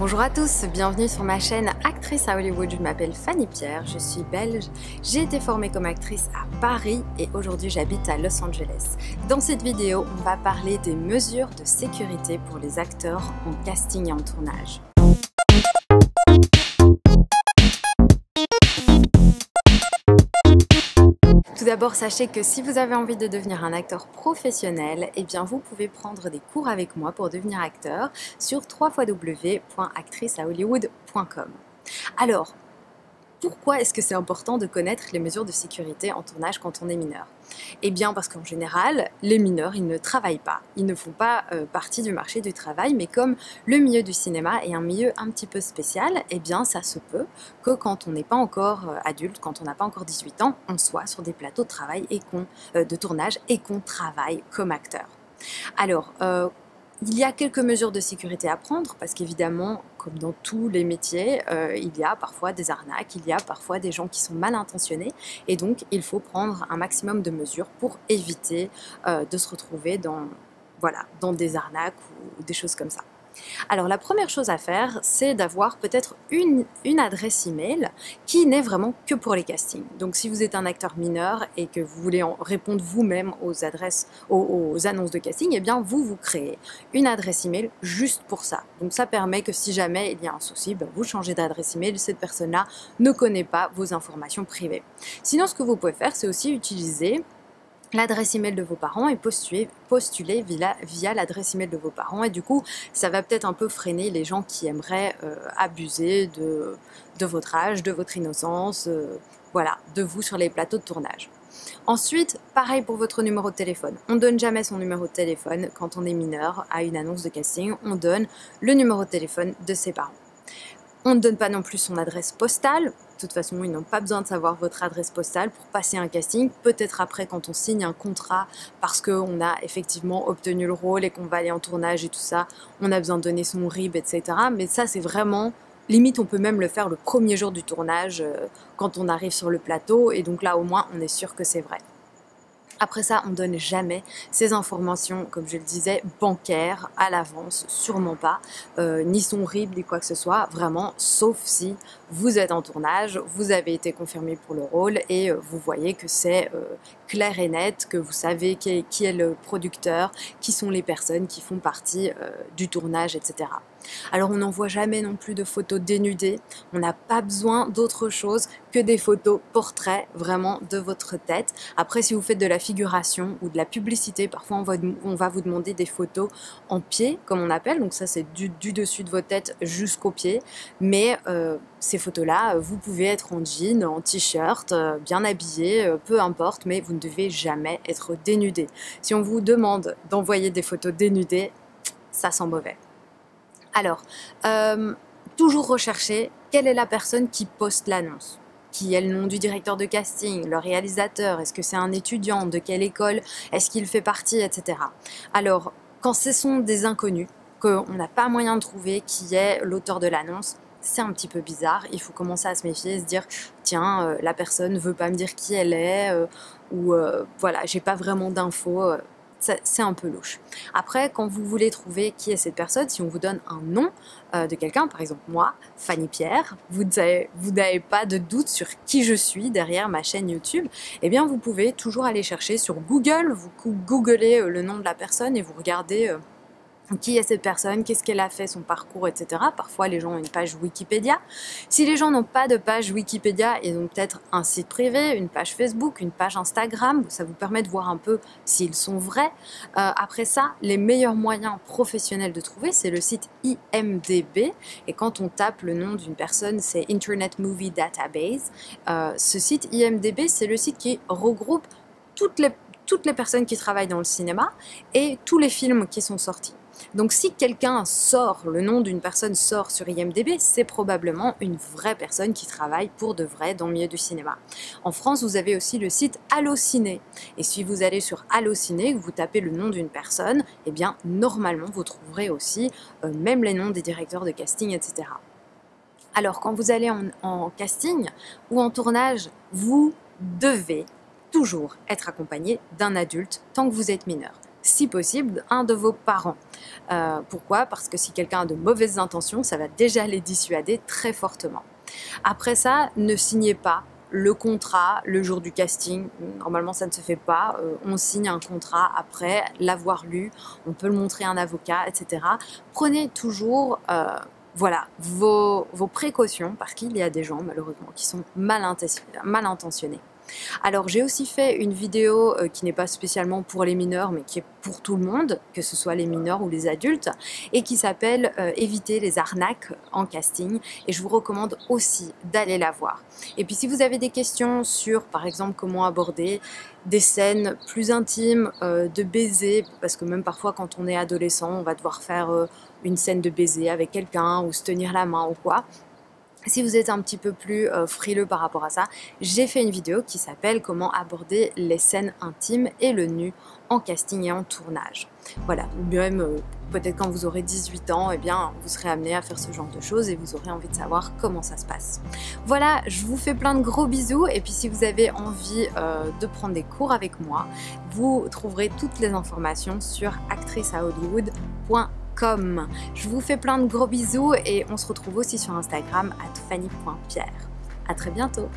Bonjour à tous, bienvenue sur ma chaîne Actrice à Hollywood. Je m'appelle Fanny Pierre, je suis belge. J'ai été formée comme actrice à Paris et aujourd'hui j'habite à Los Angeles. Dans cette vidéo, on va parler des mesures de sécurité pour les acteurs en casting et en tournage. Tout d'abord, sachez que si vous avez envie de devenir un acteur professionnel, eh bien vous pouvez prendre des cours avec moi pour devenir acteur sur www.actriceahollywood.com. Alors, pourquoi est-ce que c'est important de connaître les mesures de sécurité en tournage quand on est mineur? Eh bien parce qu'en général, les mineurs, ils ne travaillent pas, ils ne font pas partie du marché du travail, mais comme le milieu du cinéma est un milieu un petit peu spécial, eh bien ça se peut que quand on n'est pas encore adulte, quand on n'a pas encore 18 ans, on soit sur des plateaux de travail et de tournage et qu'on travaille comme acteur. Alors, il y a quelques mesures de sécurité à prendre parce qu'évidemment, comme dans tous les métiers, il y a parfois des arnaques, il y a parfois des gens qui sont mal intentionnés et donc il faut prendre un maximum de mesures pour éviter de se retrouver dans des arnaques ou des choses comme ça. Alors la première chose à faire, c'est d'avoir peut-être une adresse email qui n'est vraiment que pour les castings. Donc si vous êtes un acteur mineur et que vous voulez répondre vous-même aux annonces de casting, eh bien vous créez une adresse email juste pour ça. Donc ça permet que si jamais il y a un souci, vous changez d'adresse email, cette personne-là ne connaît pas vos informations privées. Sinon ce que vous pouvez faire, c'est aussi utiliser l'adresse email de vos parents et postuler via l'adresse email de vos parents, et du coup ça va peut-être un peu freiner les gens qui aimeraient abuser de votre âge, de votre innocence, de vous sur les plateaux de tournage. Ensuite, pareil pour votre numéro de téléphone. On ne donne jamais son numéro de téléphone quand on est mineur à une annonce de casting, on donne le numéro de téléphone de ses parents. On ne donne pas non plus son adresse postale. De toute façon, ils n'ont pas besoin de savoir votre adresse postale pour passer un casting. Peut-être après, quand on signe un contrat, parce qu'on a effectivement obtenu le rôle et qu'on va aller en tournage et tout ça, on a besoin de donner son RIB, etc. Mais ça, c'est vraiment... Limite, on peut même le faire le premier jour du tournage, quand on arrive sur le plateau. Et donc là, au moins, on est sûr que c'est vrai. Après ça, on ne donne jamais ces informations, comme je le disais, bancaires à l'avance, sûrement pas, ni son RIB, ni quoi que ce soit, vraiment, sauf si vous êtes en tournage, vous avez été confirmé pour le rôle et vous voyez que c'est clair et net, que vous savez qui est le producteur, qui sont les personnes qui font partie du tournage, etc. Alors on n'envoie jamais non plus de photos dénudées, on n'a pas besoin d'autre chose que des photos portraits vraiment de votre tête. Après, si vous faites de la figuration ou de la publicité, parfois on va vous demander des photos en pied, comme on appelle, donc ça c'est du dessus de votre tête jusqu'aux pieds, mais ces photos-là, vous pouvez être en jean, en t-shirt, bien habillé, peu importe, mais vous ne devez jamais être dénudé. Si on vous demande d'envoyer des photos dénudées, ça sent mauvais. Alors, toujours rechercher quelle est la personne qui poste l'annonce. Qui est le nom du directeur de casting, le réalisateur, est-ce que c'est un étudiant, de quelle école, est-ce qu'il fait partie, etc. Alors, quand ce sont des inconnus, qu'on n'a pas moyen de trouver qui est l'auteur de l'annonce, c'est un petit peu bizarre, il faut commencer à se méfier et se dire tiens, la personne ne veut pas me dire qui elle est, voilà, j'ai pas vraiment d'infos. C'est un peu louche. Après, quand vous voulez trouver qui est cette personne, si on vous donne un nom de quelqu'un, par exemple moi, Fanny Pierre, vous n'avez pas de doute sur qui je suis derrière ma chaîne YouTube, eh bien vous pouvez toujours aller chercher sur Google, vous googlez le nom de la personne et vous regardez qui est cette personne, qu'est-ce qu'elle a fait, son parcours, etc. Parfois, les gens ont une page Wikipédia. Si les gens n'ont pas de page Wikipédia, ils ont peut-être un site privé, une page Facebook, une page Instagram. Ça vous permet de voir un peu s'ils sont vrais. Après ça, les meilleurs moyens professionnels de trouver, c'est le site IMDb. Et quand on tape le nom d'une personne, c'est Internet Movie Database. Ce site IMDb, c'est le site qui regroupe toutes les personnes qui travaillent dans le cinéma et tous les films qui sont sortis. Donc si quelqu'un sort, le nom d'une personne sort sur IMDb, c'est probablement une vraie personne qui travaille pour de vrai dans le milieu du cinéma. En France, vous avez aussi le site Allociné. Et si vous allez sur Allociné, que vous tapez le nom d'une personne, eh bien normalement vous trouverez aussi même les noms des directeurs de casting, etc. Alors quand vous allez en casting ou en tournage, vous devez toujours être accompagné d'un adulte tant que vous êtes mineur. si possible, un de vos parents. Pourquoi? Parce que si quelqu'un a de mauvaises intentions, ça va déjà les dissuader très fortement. Après ça, ne signez pas le contrat le jour du casting. Normalement, ça ne se fait pas. On signe un contrat après l'avoir lu. On peut le montrer à un avocat, etc. Prenez toujours voilà, vos précautions, parce qu'il y a des gens, malheureusement, qui sont mal intentionnés. Alors j'ai aussi fait une vidéo qui n'est pas spécialement pour les mineurs mais qui est pour tout le monde, que ce soit les mineurs ou les adultes, et qui s'appelle Éviter les arnaques en casting, et je vous recommande aussi d'aller la voir. Et puis si vous avez des questions sur par exemple comment aborder des scènes plus intimes de baiser, parce que même parfois quand on est adolescent on va devoir faire une scène de baiser avec quelqu'un ou se tenir la main ou quoi. Si vous êtes un petit peu plus frileux par rapport à ça, j'ai fait une vidéo qui s'appelle comment aborder les scènes intimes et le nu en casting et en tournage. Voilà, ou même peut-être quand vous aurez 18 ans, eh bien, vous serez amené à faire ce genre de choses et vous aurez envie de savoir comment ça se passe. Voilà, je vous fais plein de gros bisous, et puis si vous avez envie de prendre des cours avec moi, vous trouverez toutes les informations sur actriceahollywood.com. Je vous fais plein de gros bisous et on se retrouve aussi sur Instagram @fanny.pierre. À très bientôt.